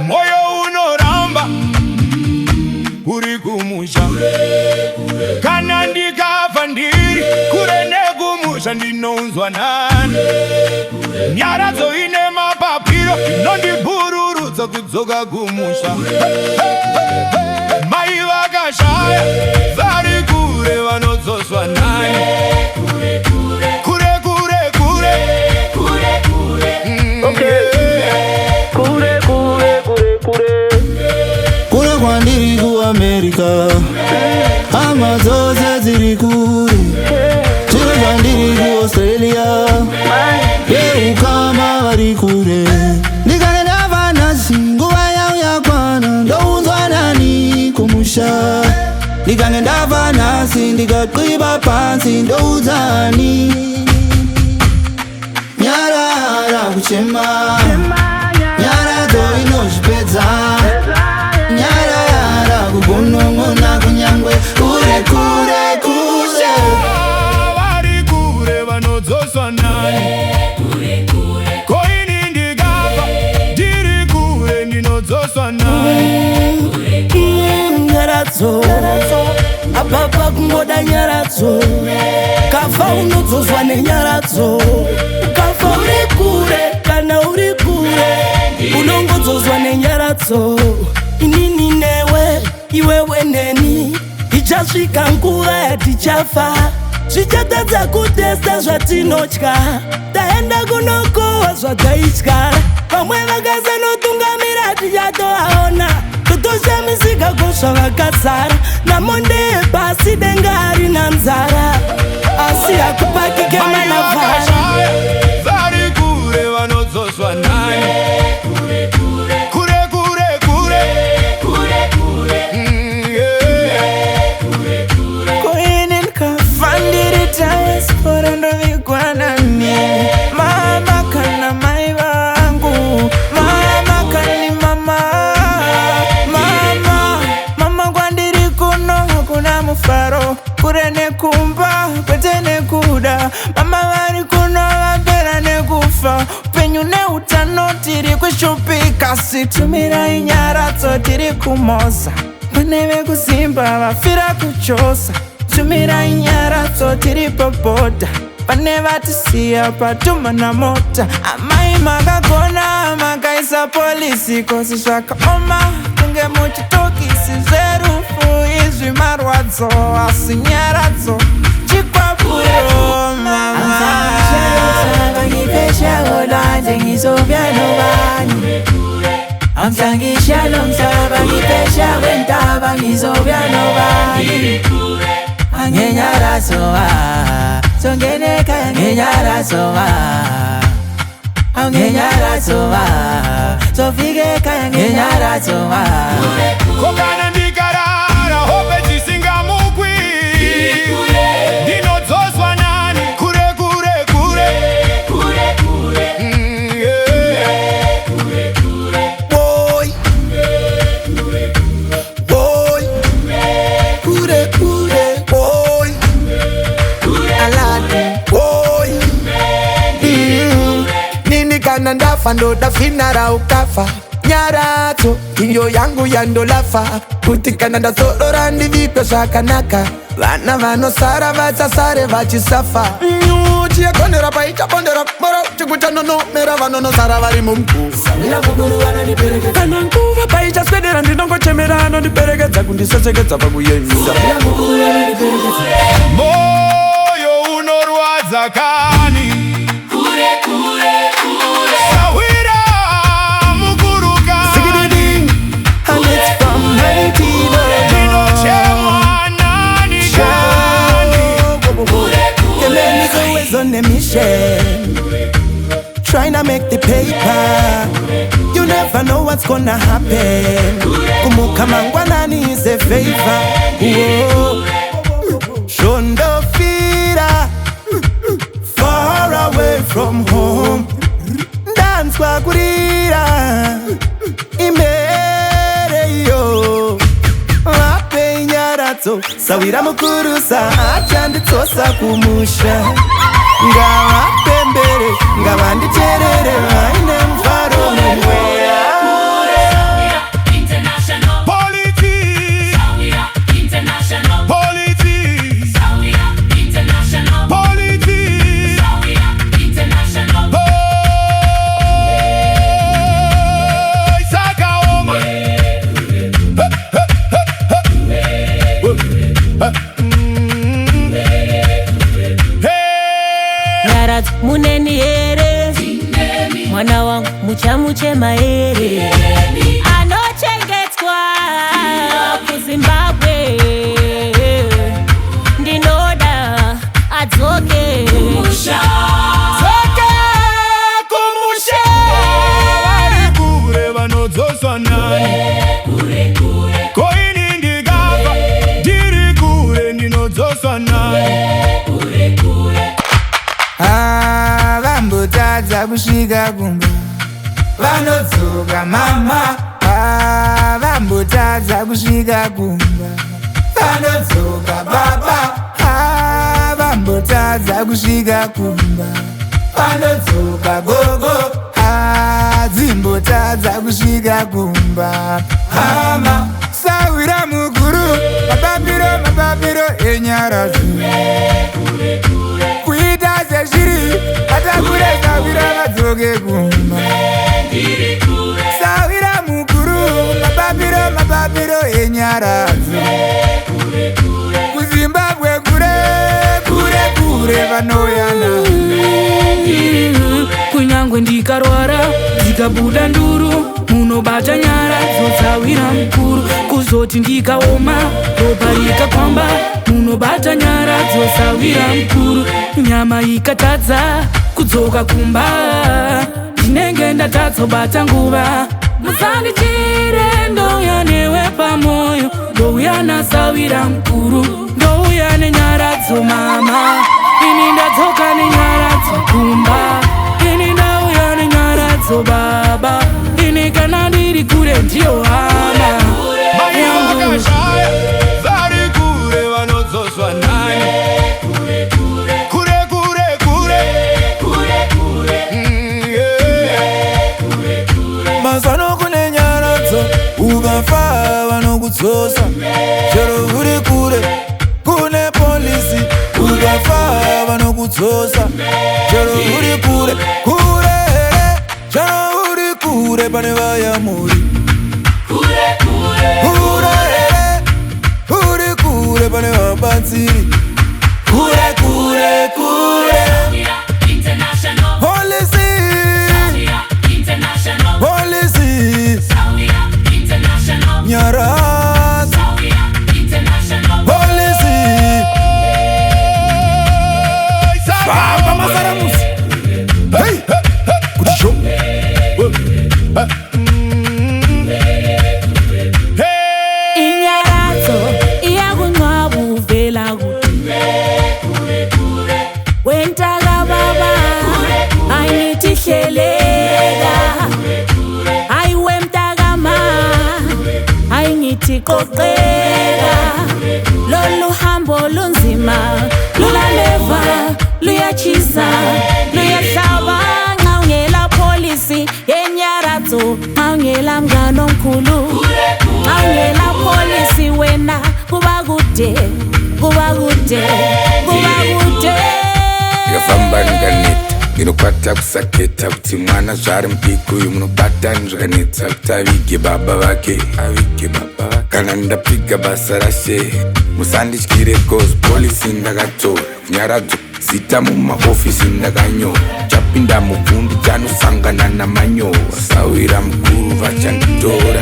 moyo unoramba uri kumusha kana ndikafa ndiri kure nekumusha ndinounzwa nani nyaradzo ine mapapiro inondibhururudza kudzoka kumusha mai vakashaya vari kure vanodzoswa nani kure kure kure kure kure kwandiri kuAmerika hama dzose dziri kure chiro kwandiri kuAustralia yeukama vari kure ndikane ndava nhasi nguva yangu yakwana ndounzwa nani kumusha ndikane ndava nhasi ndikaqiba pansi ndoudzani nyarara kuchema nyaradzo inozvipedza nyarara kugunun'una kunyangwe kure kure kure vari kure vanodzoswa nani koini ndikafa ndiri kure ndinodzoswa nani nyaradzo apapa kungoda nyaradzo kafa unodzoswa nenyaradzo kafa uri kure kana uri kure unongodzoswa nenyaradzo inini newe iwewe neni ichasvika nguva yatichafa zvichatadza kutesta zvatinotya taenda kunokohwa zvakaityara vamwe vakasanotungamira tichatoaona totoshamisika kozvavakazara namonde pasi denga harina nzara asi hakupakike manavhara vari kure vanodzoswa nani kure kure kure koine ndikafa ndiri taespora ndovikwanani mama kana mai vangu mama kani mama kwandiri kuno hakuna mufaro kure nekumba kwete nekuda mama vari kuno vapera nekufa upenyu neutano tiri kushupika situmirai nyaradzo tiri kumoza pane vekusimba vafira kuchosa tumirai nyaradzo tiri pabhodha pane vatisiya patuma namota amai makagona makaisa polisi kosi zvakaoma kunge muchitokisi zverufu izvi marwadzo asi nyaradzo chikwapuro mama Shalom sabagi pesha wentaba ngizobya nobani Angenyara soa Songene kaya ngenyara soa Angenyara soa Sofige kaya ngenyara soa kokana ndikarara hope dzisingamukwi ndinodzoswa nani kure kure kure kana ndafa ndodafinara ukafa nyaradzo iyo yangu yandolafa kuti kana ndazorora ndivipe zvakanaka vana vanosara vachasare vachisafa nyuchi yekondera paichabondera mora chikutanonomera vanonosara vari mumguva kana nguva paichaswedera ndinongochemera anondiperekedza kundisesekedza pakuyenda moyo unorwadza kani sawira mugurukani ndinochemwa nani trying to make the paper. You never know what's gonna happen. Kumuka mangwanani is a favor. Shondo fira far away from home. Dance kwa kurira imere yo ape nyarato sawira mukurusa achanditosa kumusha ngava pembere ngava nditerere vaine mfaro mumweya. kuchema ere anochengetwa kuZimbabwe ndinoda adzoke kumusha vari kure vanodzoswa nani koini ndigava ndiri kure ndinodzoswa nani vambotadza kusvika kumba vanodzoka mama vambotadza kusvika kumba vanodzoka baba vambotadza kusvika kumba vanodzoka gogo dzimbotadza kusvika kumba hama sawira mukuru mapapiro enyara kuita sezviri vatakure sawira vadzoke kumba sawira mukuru mapapiro enyaradzo kuZimbabwe kure vanoyana kunyangwe ndikarwara ndikabuda nduru munobata nyara dzotsawira mukuru kuzoti ndikaoma ropa rikakwamba munobata nyara dzotsawira mukuru nyama ikatadza kudzoka kumba ndinenge ndatadzobata nguva musandichire ndouya newe pamoyo ndouya nasawira mukuru ndouya nenyara dzomama ini ndadzoka nenyara dzokumba ini ndauya nenyara dzobaba ini kana ndiri kure ndiyo hama mai vakashaya vari kure vanodzoswa nani kure mazano kune nyaradzo ukafa vanokudzosa chero uri kure kune polisi ukafa vanokudzosa chero uri kure chero uri kure pane vayamuri uri kure pane vabatsiri kure polisi nyaradzi polisi baba masaramusi kuti sho inyaradzo iyakunqwaba uvela wentaka baba angithi hleleka ayiwe mntakama ayingithi qoqeka lolu hambo lunzima lulaleva luyachisa luyahlaba nxa ungela polisi yenyaradzo nxa ungela mngane omkhulu nxa ungela polisi wena kuba kude ndikafamba ndikaneta ndinokwata kusaketa kuti mwana zvari mupiku uyu munobata zvakanetsa kuti avige baba vake kana ndapiga basa rashe musandityire cause polisi ndakatora nyaradzo zita mumaofisi ndakanyora chapinda mubvundu chanosangana namanyora sawira mukuru vachanditora